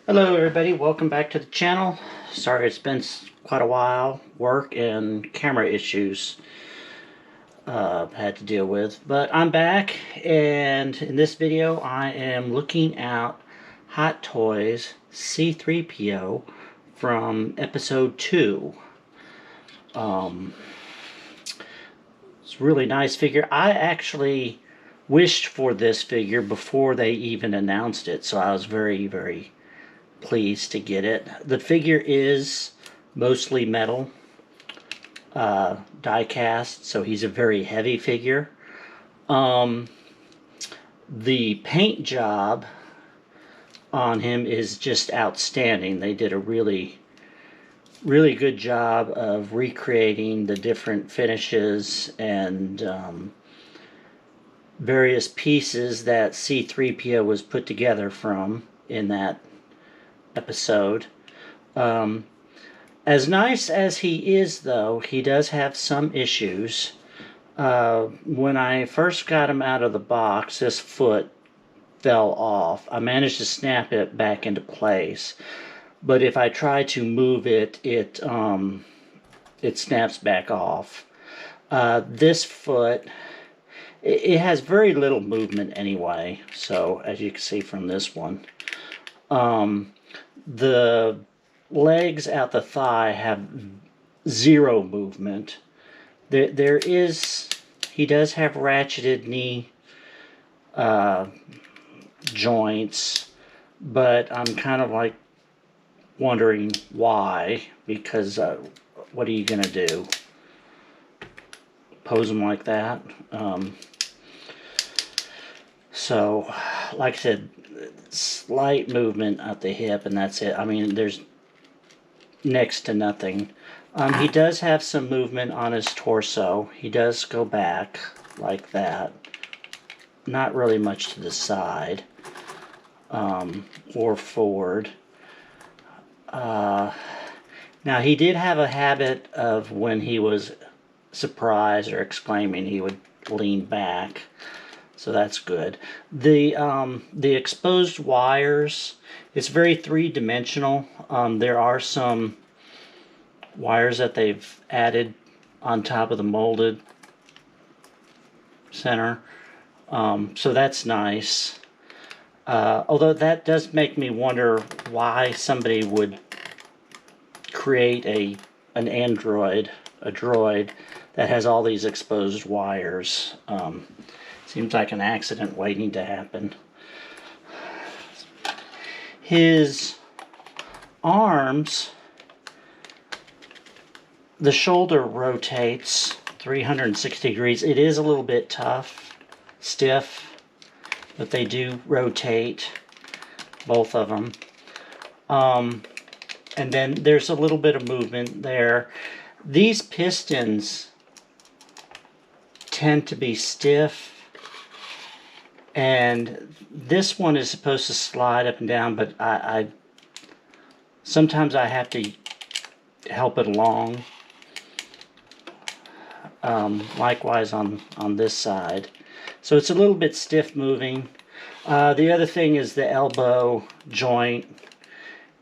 Hello everybody, welcome back to the channel. Sorry it's been quite a while. Work and camera issues had to deal with. But I'm back, and in this video I am looking at Hot Toys C3PO from episode 2. It's a really nice figure. I actually wished for this figure before they even announced it, so I was very pleased to get it. The figure is mostly metal, die cast, so he's a very heavy figure. The paint job on him is just outstanding. They did a really good job of recreating the different finishes and various pieces that C3PO was put together from in that episode. As nice as he is, though, he does have some issues. When I first got him out of the box, this foot fell off. I managed to snap it back into place, but if I try to move it, it snaps back off. This foot, it has very little movement anyway, so as you can see from this one. The legs at the thigh have zero movement. He does have ratcheted knee joints, but I'm kind of like wondering why, because what are you going to do? Pose them like that? So, like I said, slight movement at the hip, and that's it. I mean, there's next to nothing. He does have some movement on his torso. He does go back like that. Not really much to the side or forward. Now, he did have a habit of when he was surprised or exclaiming, he would lean back. So that's good. The exposed wires, it's very three-dimensional. There are some wires that they've added on top of the molded center. So that's nice. Although that does make me wonder why somebody would create a droid that has all these exposed wires. Seems like an accident waiting to happen. His arms, the shoulder rotates 360 degrees. It is a little bit stiff, but they do rotate, both of them. And then there's a little bit of movement there. These pistons tend to be stiff, and this one is supposed to slide up and down, but I sometimes I have to help it along. Likewise on this side. So it's a little bit stiff moving. The other thing is the elbow joint.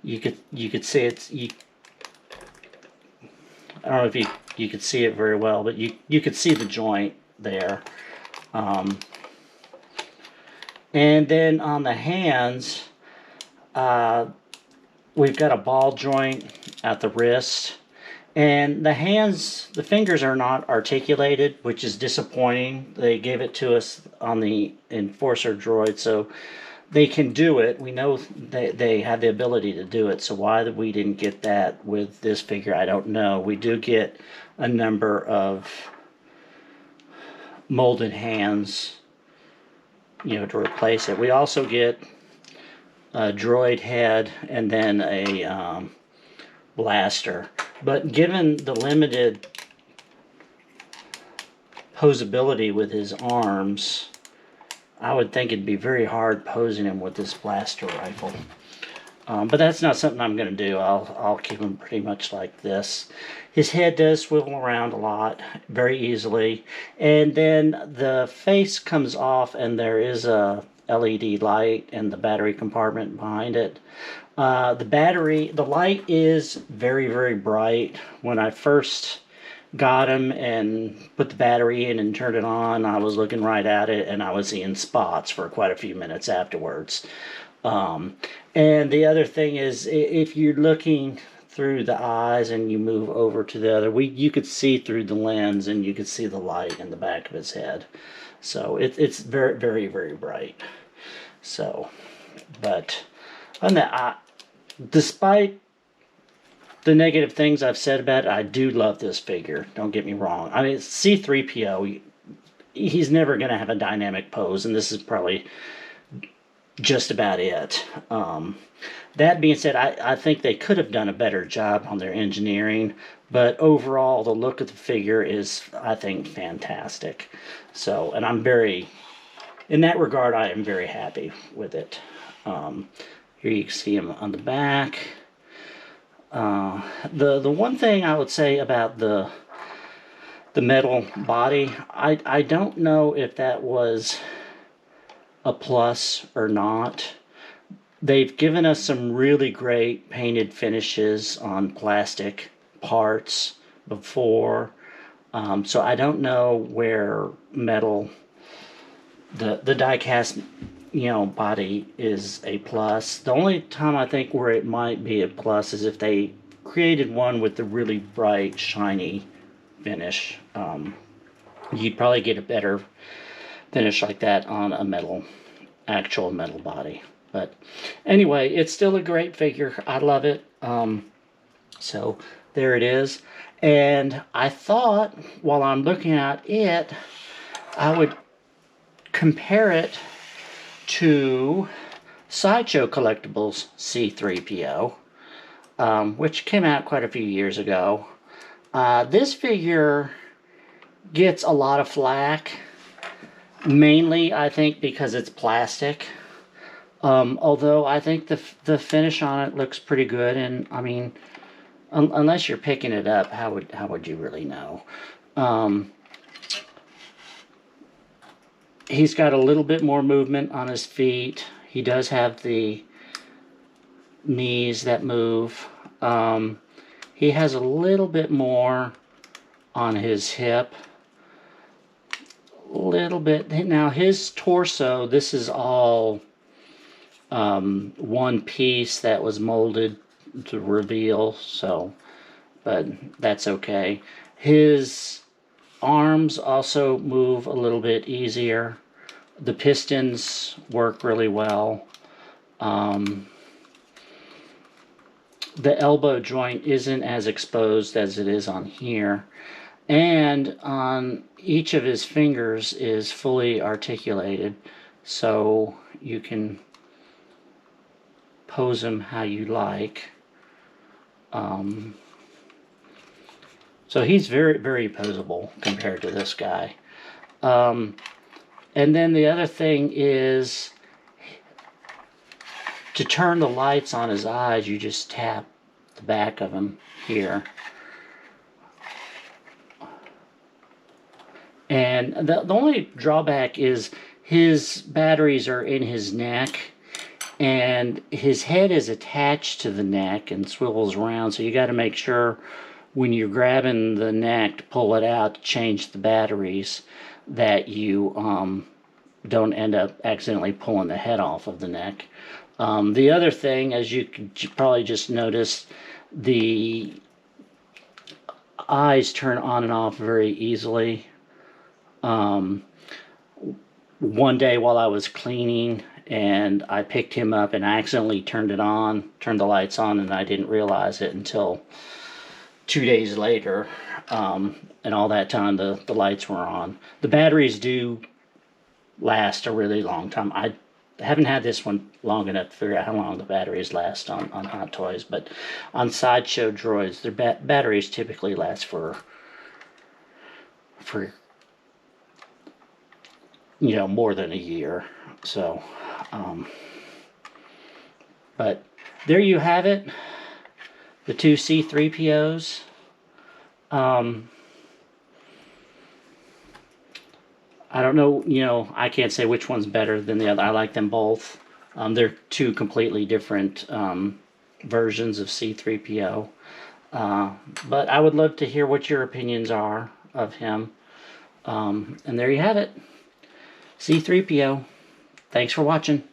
You could see it's, I don't know if you could see it very well, but you could see the joint there. And then on the hands, we've got a ball joint at the wrist. And the fingers are not articulated, which is disappointing. They gave it to us on the Enforcer droid, so they can do it. We know they have the ability to do it, so why we didn't get that with this figure, I don't know. We do get a number of molded hands, to replace it. We also get a droid head and then a blaster. But given the limited posability with his arms, I would think it'd be very hard posing him with this blaster rifle. But that's not something I'm going to do. I'll keep him pretty much like this. His head does swivel around a lot, very easily. And then the face comes off, and there is a LED light and the battery compartment behind it. The light is very, very bright. When I first got him and put the battery in and turned it on, I was looking right at it and I was seeing spots for quite a few minutes afterwards. Um, and the other thing is, if you're looking through the eyes and you move over to the other, you could see through the lens and you could see the light in the back of his head. So it's very, very, very bright. So, but on that, despite the negative things I've said about it, I do love this figure. Don't get me wrong. I mean, C3PO, he's never going to have a dynamic pose, and this is probably just about it. That being said, I think they could have done a better job on their engineering, but overall, the look of the figure is, I think, fantastic. So, and in that regard, I am very happy with it. Here you can see him on the back. The one thing I would say about the metal body, I don't know if that was a plus or not. They've given us some really great painted finishes on plastic parts before, so I don't know where metal, the die-cast, body is a plus. The only time I think where it might be a plus is if they created one with the really bright, shiny finish. You'd probably get a better finish like that on a actual metal body. But anyway, it's still a great figure. I love it. So there it is. And I thought, while I'm looking at it, I would compare it to Sideshow Collectibles C3PO, which came out quite a few years ago. This figure gets a lot of flack, mainly I think because it's plastic. Although I think the finish on it looks pretty good, and I mean, unless you're picking it up, how would you really know? He's got a little bit more movement on his feet. He does have the knees that move. He has a little bit more on his hip. A little bit. Now his torso, this is all one piece that was molded to reveal, so, but that's okay. His arms also move a little bit easier. The pistons work really well. The elbow joint isn't as exposed as it is on here. And on each of his fingers is fully articulated, so you can pose him how you like. So he's very, very posable compared to this guy. And then the other thing is, to turn the lights on his eyes, you just tap the back of him here. And the only drawback is his batteries are in his neck, and his head is attached to the neck and swivels around, so you got to make sure when you're grabbing the neck to pull it out to change the batteries that you don't end up accidentally pulling the head off of the neck. The other thing, as you could probably just notice, the eyes turn on and off very easily. One day while I was cleaning, and I picked him up and I accidentally turned the lights on, and I didn't realize it until 2 days later, and all that time the lights were on. The batteries do last a really long time. I haven't had this one long enough to figure out how long the batteries last on Hot Toys, but on Sideshow droids, their batteries typically last for more than a year. So, but there you have it. The two C3POs. I don't know, I can't say which one's better than the other. I like them both. They're two completely different versions of C3PO. But I would love to hear what your opinions are of him. And there you have it. C3PO. Thanks for watching.